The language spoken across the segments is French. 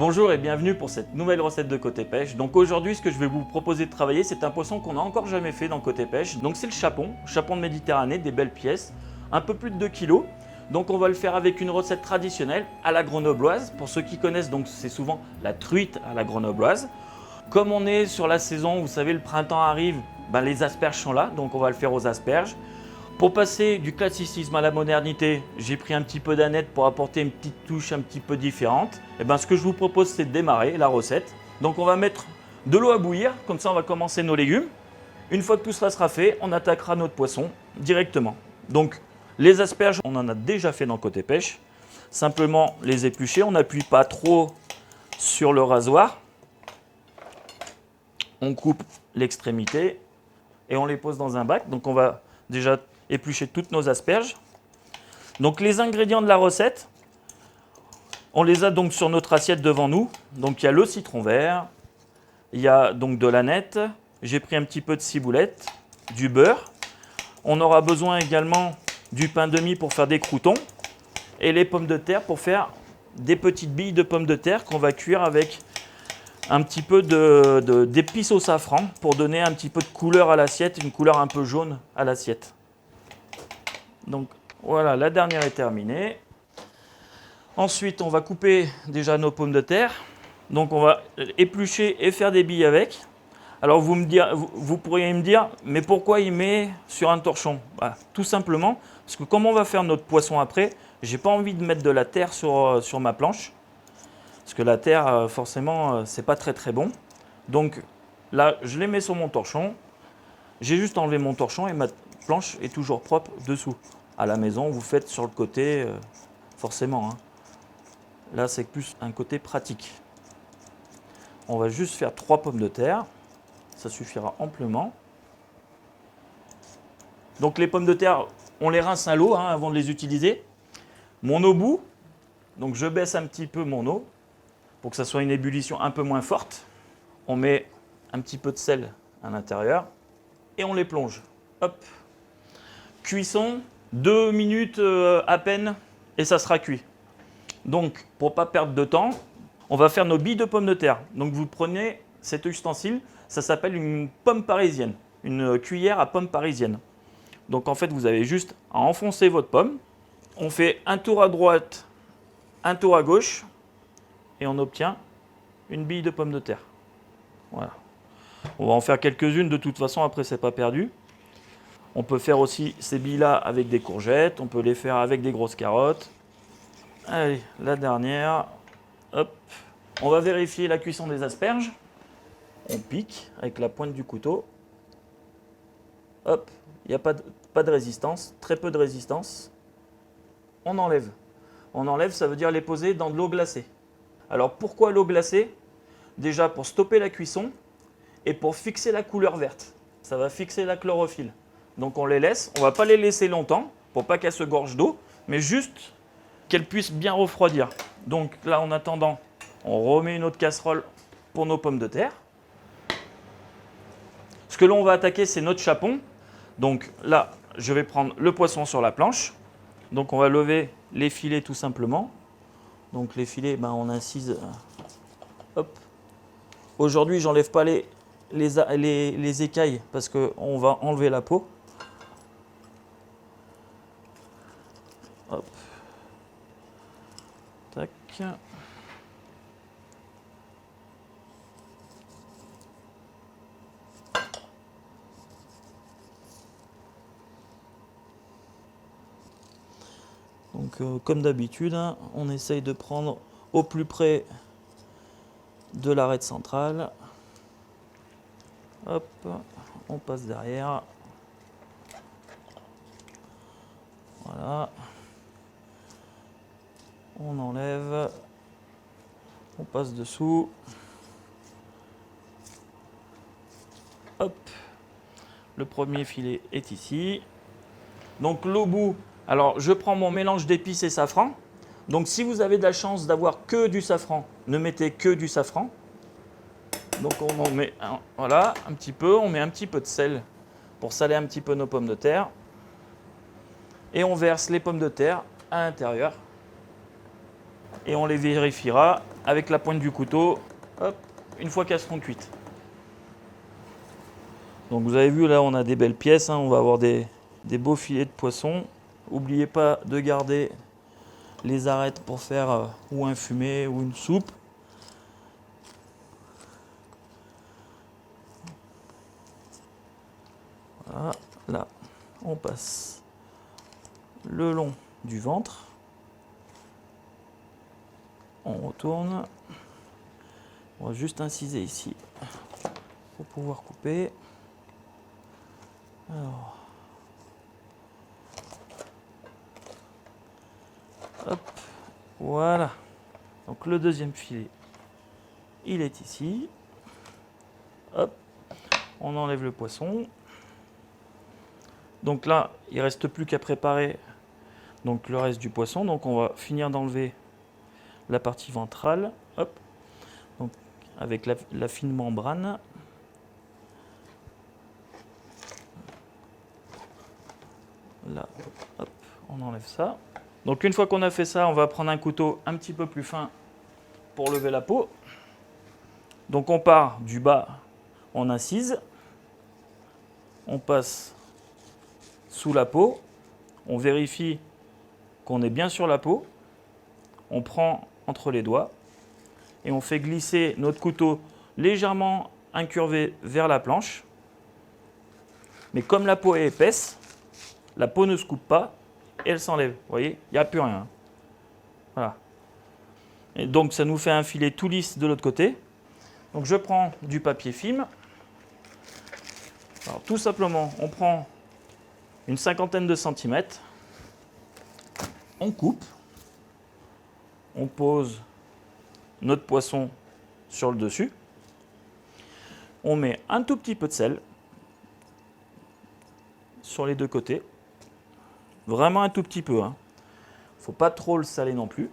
Bonjour et bienvenue pour cette nouvelle recette de Côté Pêche. Donc aujourd'hui, ce que je vais vous proposer de travailler, c'est un poisson qu'on n'a encore jamais fait dans Côté Pêche. Donc c'est le chapon de Méditerranée, des belles pièces, un peu plus de 2 kg. Donc on va le faire avec une recette traditionnelle à la grenobloise. Pour ceux qui connaissent, donc c'est souvent la truite à la grenobloise. Comme on est sur la saison, vous savez, le printemps arrive, les asperges sont là, donc on va le faire aux asperges. Pour passer du classicisme à la modernité, j'ai pris un petit peu d'aneth pour apporter une petite touche un petit peu différente. Et ce que je vous propose, c'est de démarrer la recette. Donc on va mettre de l'eau à bouillir, comme ça on va commencer nos légumes. Une fois que tout cela sera fait, on attaquera notre poisson directement. Donc les asperges, on en a déjà fait dans Côté Pêche. Simplement les éplucher, on n'appuie pas trop sur le rasoir. On coupe l'extrémité et on les pose dans un bac. Donc on va déjà éplucher toutes nos asperges. Donc les ingrédients de la recette, on les a donc sur notre assiette devant nous. Donc il y a le citron vert, il y a donc de l'aneth, j'ai pris un petit peu de ciboulette, du beurre. On aura besoin également du pain de mie pour faire des croûtons et les pommes de terre pour faire des petites billes de pommes de terre qu'on va cuire avec un petit peu d'épices au safran pour donner un petit peu de couleur à l'assiette, une couleur un peu jaune à l'assiette. Donc voilà, la dernière est terminée. Ensuite, on va couper déjà nos pommes de terre. Donc on va éplucher et faire des billes avec. Alors vous pourriez me dire, mais pourquoi il met sur un torchon? Tout simplement, parce que comme on va faire notre poisson après, j'ai pas envie de mettre de la terre sur ma planche. Parce que la terre, forcément, c'est pas très très bon. Donc là, je les mets sur mon torchon. J'ai juste enlevé mon torchon et ma planche est toujours propre dessous. À la maison, vous faites sur le côté, forcément. Là, c'est plus un côté pratique. On va juste faire 3 pommes de terre. Ça suffira amplement. Donc les pommes de terre, on les rince à l'eau avant de les utiliser. Mon eau bout, donc je baisse un petit peu mon eau pour que ça soit une ébullition un peu moins forte. On met un petit peu de sel à l'intérieur et on les plonge. Hop. Cuisson, 2 minutes à peine et ça sera cuit. Donc, pour ne pas perdre de temps, on va faire nos billes de pommes de terre. Donc, vous prenez cet ustensile, ça s'appelle une pomme parisienne, une cuillère à pomme parisienne. Donc, en fait, vous avez juste à enfoncer votre pomme. On fait un tour à droite, un tour à gauche et on obtient une bille de pomme de terre. Voilà. On va en faire quelques-unes, de toute façon, après, c'est pas perdu. On peut faire aussi ces billes-là avec des courgettes, on peut les faire avec des grosses carottes. Allez, la dernière. Hop. On va vérifier la cuisson des asperges. On pique avec la pointe du couteau. Hop, il n'y a pas de résistance, très peu de résistance. On enlève. On enlève, ça veut dire les poser dans de l'eau glacée. Alors pourquoi l'eau glacée? Déjà pour stopper la cuisson et pour fixer la couleur verte. Ça va fixer la chlorophylle. Donc on les laisse, on ne va pas les laisser longtemps pour pas qu'elles se gorgent d'eau, mais juste qu'elles puissent bien refroidir. Donc là, en attendant, on remet une autre casserole pour nos pommes de terre. Ce que l'on va attaquer, c'est notre chapon. Donc là, je vais prendre le poisson sur la planche. Donc on va lever les filets tout simplement. Donc les filets, on incise. Hop. Aujourd'hui, j'enlève pas les écailles parce qu'on va enlever la peau. Hop. Tac. Donc comme d'habitude, on essaye de prendre au plus près de l'arête centrale. Hop, on passe derrière. Voilà. On enlève. On passe dessous. Hop. Le premier filet est ici. Donc l'au-bout, alors je prends mon mélange d'épices et safran. Donc si vous avez de la chance d'avoir que du safran, ne mettez que du safran. Donc on en met voilà, un petit peu, on met un petit peu de sel pour saler un petit peu nos pommes de terre. Et on verse les pommes de terre à l'intérieur. Et on les vérifiera avec la pointe du couteau, hop, une fois qu'elles seront cuites. Donc vous avez vu là, on a des belles pièces, hein, on va avoir des beaux filets de poisson. N'oubliez pas de garder les arêtes pour faire ou un fumet ou une soupe. Voilà, là, on passe le long du ventre. On retourne. On va juste inciser ici pour pouvoir couper. Alors, hop, voilà. Donc le deuxième filet, il est ici. Hop, on enlève le poisson. Donc là, il ne reste plus qu'à préparer donc le reste du poisson. Donc on va finir d'enlever la partie ventrale. Hop, donc avec la fine membrane. Là, hop, on enlève ça. Donc une fois qu'on a fait ça, on va prendre un couteau un petit peu plus fin pour lever la peau. Donc on part du bas, on incise, on passe sous la peau, on vérifie qu'on est bien sur la peau, on prend entre les doigts et on fait glisser notre couteau légèrement incurvé vers la planche. Mais comme la peau est épaisse, la peau ne se coupe pas et elle s'enlève. Vous voyez, il n'y a plus rien. Voilà. Et donc ça nous fait un filet tout lisse de l'autre côté. Donc je prends du papier film. Alors tout simplement, on prend une cinquantaine de centimètres. On coupe. On pose notre poisson sur le dessus. On met un tout petit peu de sel sur les deux côtés. Vraiment un tout petit peu. Il ne faut pas trop le saler non plus.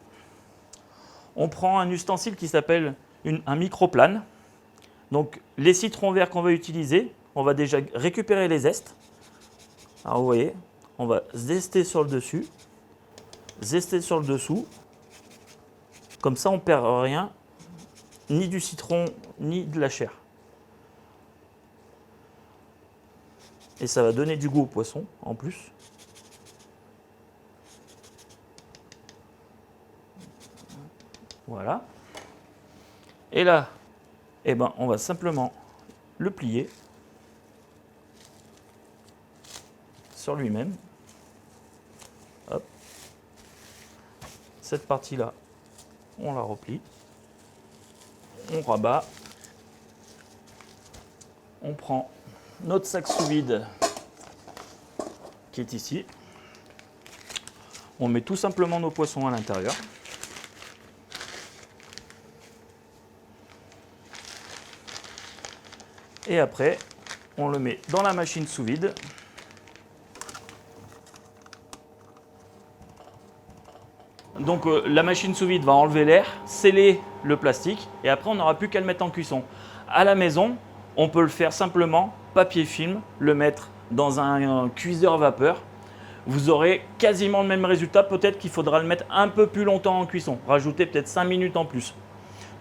On prend un ustensile qui s'appelle un microplane. Donc les citrons verts qu'on va utiliser, on va déjà récupérer les zestes. Alors vous voyez, on va zester sur le dessus, zester sur le dessous. Comme ça, on ne perd rien, ni du citron, ni de la chair. Et ça va donner du goût au poisson en plus. Voilà. Et là, eh ben, on va simplement le plier sur lui-même. Hop. Cette partie-là, on la replie. On rabat. On prend notre sac sous vide qui est ici. On met tout simplement nos poissons à l'intérieur. Et après, on le met dans la machine sous vide. Donc la machine sous vide va enlever l'air, sceller le plastique et après on n'aura plus qu'à le mettre en cuisson. À la maison, on peut le faire simplement, papier film, le mettre dans un cuiseur vapeur. Vous aurez quasiment le même résultat, peut-être qu'il faudra le mettre un peu plus longtemps en cuisson, rajouter peut-être 5 minutes en plus.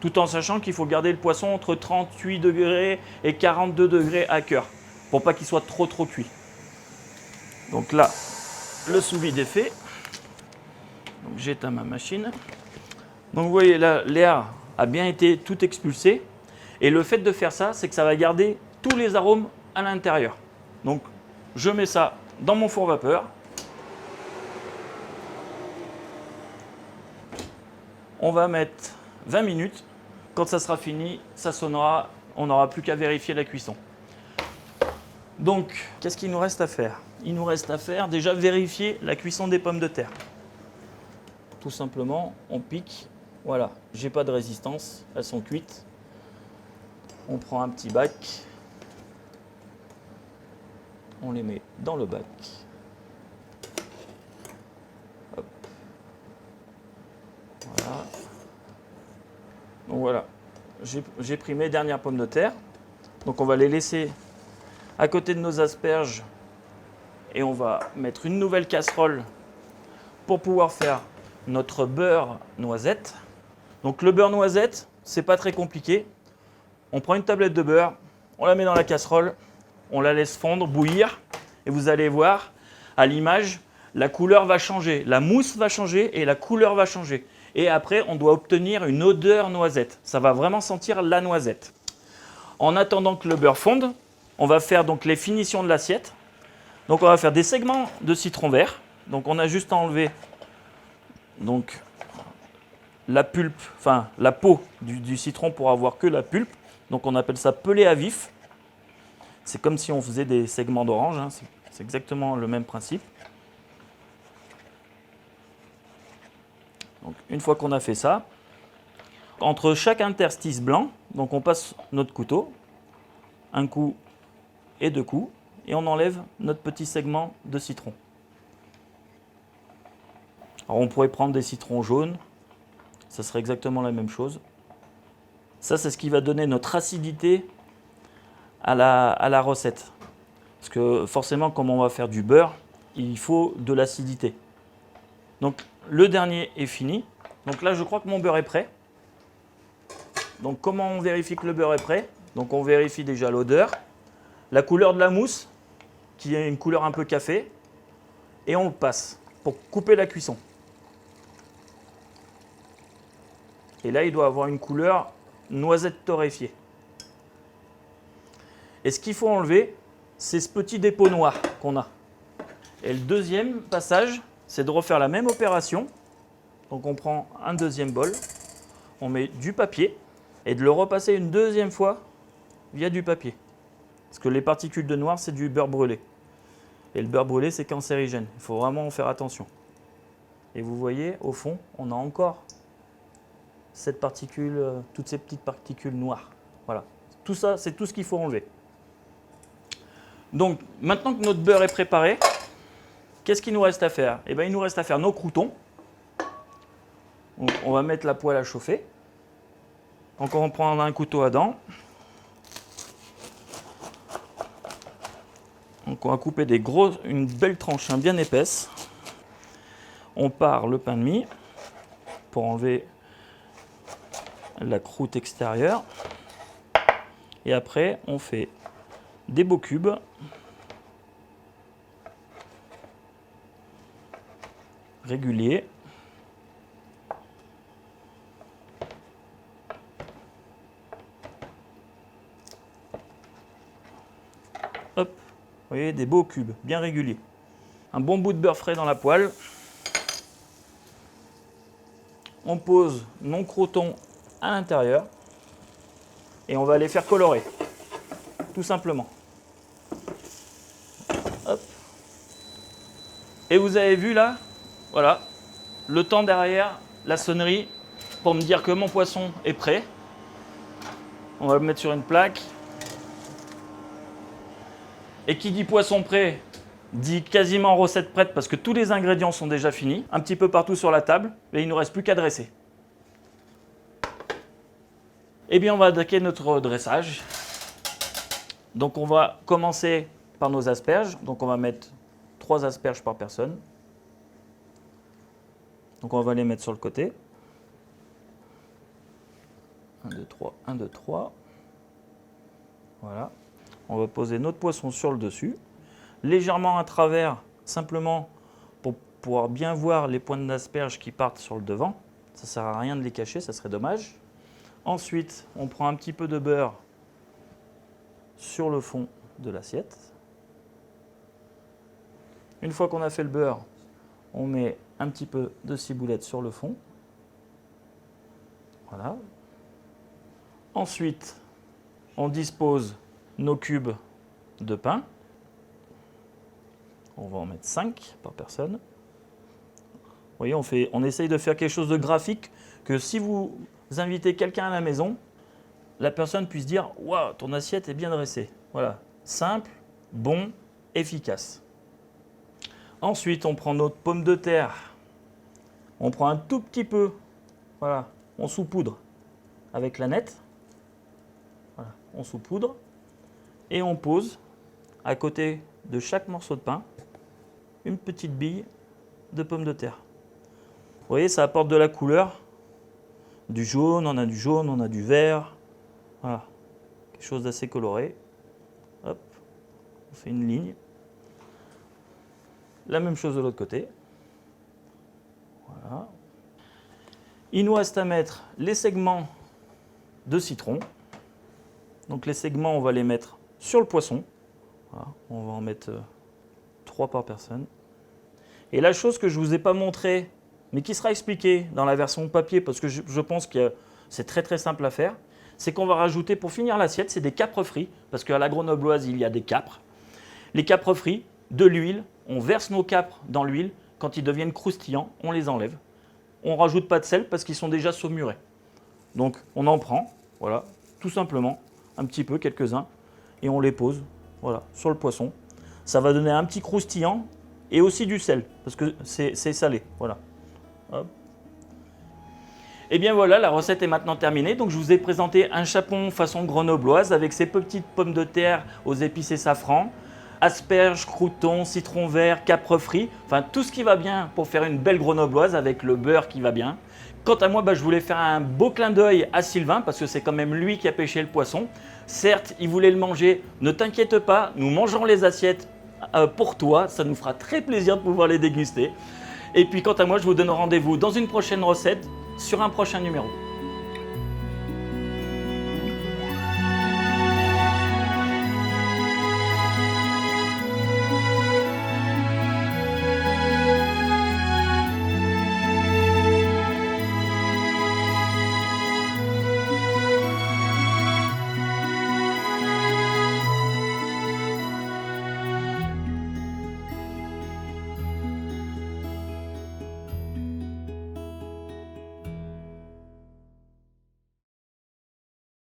Tout en sachant qu'il faut garder le poisson entre 38 degrés et 42 degrés à cœur, pour pas qu'il soit trop cuit. Donc là, le sous-vide est fait. Donc j'éteins ma machine. Donc vous voyez là, l'air a bien été tout expulsé. Et le fait de faire ça, c'est que ça va garder tous les arômes à l'intérieur. Donc je mets ça dans mon four vapeur. On va mettre 20 minutes. Quand ça sera fini, ça sonnera. On n'aura plus qu'à vérifier la cuisson. Donc, qu'est-ce qu'il nous reste à faire? Il nous reste à faire déjà vérifier la cuisson des pommes de terre. Tout simplement, on pique. Voilà, j'ai pas de résistance, elles sont cuites. On prend un petit bac. On les met dans le bac. Hop. Voilà. Donc voilà, j'ai pris mes dernières pommes de terre. Donc on va les laisser à côté de nos asperges et on va mettre une nouvelle casserole pour pouvoir faire notre beurre noisette. Donc Donc le beurre noisette, c'est pas très compliqué. On prend une tablette de beurre, on la met dans la casserole, on la laisse fondre, bouillir, et vous allez voir, à l'image, la couleur va changer, la mousse va changer et la couleur va changer. Et après, on doit obtenir une odeur noisette. Ça va vraiment sentir la noisette. En attendant que le beurre fonde, on va faire donc les finitions de l'assiette. Donc on va faire des segments de citron vert. Donc on a juste à enlever donc, la pulpe, enfin la peau du citron pour avoir que la pulpe. Donc on appelle ça pelé à vif. C'est comme si on faisait des segments d'orange, hein. C'est exactement le même principe. Donc une fois qu'on a fait ça, entre chaque interstice blanc, donc on passe notre couteau, un coup et deux coups, et on enlève notre petit segment de citron. Alors on pourrait prendre des citrons jaunes, ça serait exactement la même chose. Ça, c'est ce qui va donner notre acidité à la recette. Parce que forcément, comme on va faire du beurre, il faut de l'acidité. Donc le dernier est fini. Donc là, je crois que mon beurre est prêt. Donc comment on vérifie que le beurre est prêt? Donc on vérifie déjà l'odeur, la couleur de la mousse, qui est une couleur un peu café, et on le passe pour couper la cuisson. Et là, il doit avoir une couleur noisette torréfiée. Et ce qu'il faut enlever, c'est ce petit dépôt noir qu'on a. Et le deuxième passage, c'est de refaire la même opération. Donc on prend un deuxième bol, on met du papier et de le repasser une deuxième fois via du papier. Parce que les particules de noir, c'est du beurre brûlé. Et le beurre brûlé, c'est cancérigène. Il faut vraiment en faire attention. Et vous voyez, au fond, on a encore cette particule, toutes ces petites particules noires. Voilà. Tout ça, c'est tout ce qu'il faut enlever. Donc, maintenant que notre beurre est préparé, qu'est-ce qu'il nous reste à faire? Eh bien, il nous reste à faire nos croûtons. Donc, on va mettre la poêle à chauffer. Donc, on va prendre un couteau à dents. Donc, on va couper une belle tranche bien épaisse. On part le pain de mie pour enlever la croûte extérieure. Et après, on fait des beaux cubes. Réguliers. Hop, vous voyez, des beaux cubes, bien réguliers. Un bon bout de beurre frais dans la poêle. On pose nos croûtons à l'intérieur et on va les faire colorer, tout simplement. Hop. Et vous avez vu là, voilà, le temps derrière, la sonnerie, pour me dire que mon poisson est prêt. On va le mettre sur une plaque. Et qui dit poisson prêt, dit quasiment recette prête parce que tous les ingrédients sont déjà finis, un petit peu partout sur la table, et il ne nous reste plus qu'à dresser. Eh bien, on va attaquer notre dressage. Donc, on va commencer par nos asperges. Donc, on va mettre 3 asperges par personne. Donc, on va les mettre sur le côté. 1, 2, 3, 1, 2, 3. Voilà. On va poser notre poisson sur le dessus, légèrement à travers, simplement pour pouvoir bien voir les pointes d'asperges qui partent sur le devant. Ça ne sert à rien de les cacher, ça serait dommage. Ensuite, on prend un petit peu de beurre sur le fond de l'assiette. Une fois qu'on a fait le beurre, on met un petit peu de ciboulette sur le fond. Voilà. Ensuite, on dispose nos cubes de pain. On va en mettre 5 par personne. Vous voyez, on essaye de faire quelque chose de graphique, que si vous invitez quelqu'un à la maison, la personne puisse dire « Waouh, ton assiette est bien dressée ». Voilà, simple, bon, efficace. Ensuite, on prend notre pomme de terre. On prend un tout petit peu, voilà, on saupoudre avec la nette. Voilà, on saupoudre. Et on pose à côté de chaque morceau de pain une petite bille de pommes de terre. Vous voyez, ça apporte de la couleur. Du jaune, on a du jaune, on a du vert. Voilà, quelque chose d'assez coloré. Hop, on fait une ligne. La même chose de l'autre côté. Voilà. Il nous reste à mettre les segments de citron. Donc les segments, on va les mettre sur le poisson. Voilà, on va en mettre 3 par personne. Et la chose que je ne vous ai pas montrée, mais qui sera expliquée dans la version papier, parce que je pense que c'est très très simple à faire, c'est qu'on va rajouter, pour finir l'assiette, c'est des capres frits, parce qu'à la grenobloise, il y a des capres. Les capres frits, de l'huile, on verse nos capres dans l'huile, quand ils deviennent croustillants, on les enlève. On ne rajoute pas de sel parce qu'ils sont déjà saumurés. Donc on en prend, voilà, tout simplement, un petit peu, quelques-uns, et on les pose, voilà, sur le poisson. Ça va donner un petit croustillant et aussi du sel, parce que c'est salé, voilà. Hop. Et bien voilà, la recette est maintenant terminée. Donc je vous ai présenté un chapon façon grenobloise avec ses petites pommes de terre aux épices et safran, asperges, croûtons, citron vert, capre frit, enfin tout ce qui va bien pour faire une belle grenobloise avec le beurre qui va bien. Quant à moi, je voulais faire un beau clin d'œil à Sylvain parce que c'est quand même lui qui a pêché le poisson. Certes, il voulait le manger, ne t'inquiète pas, nous mangerons les assiettes pour toi, ça nous fera très plaisir de pouvoir les déguster. Et puis quant à moi, je vous donne rendez-vous dans une prochaine recette sur un prochain numéro.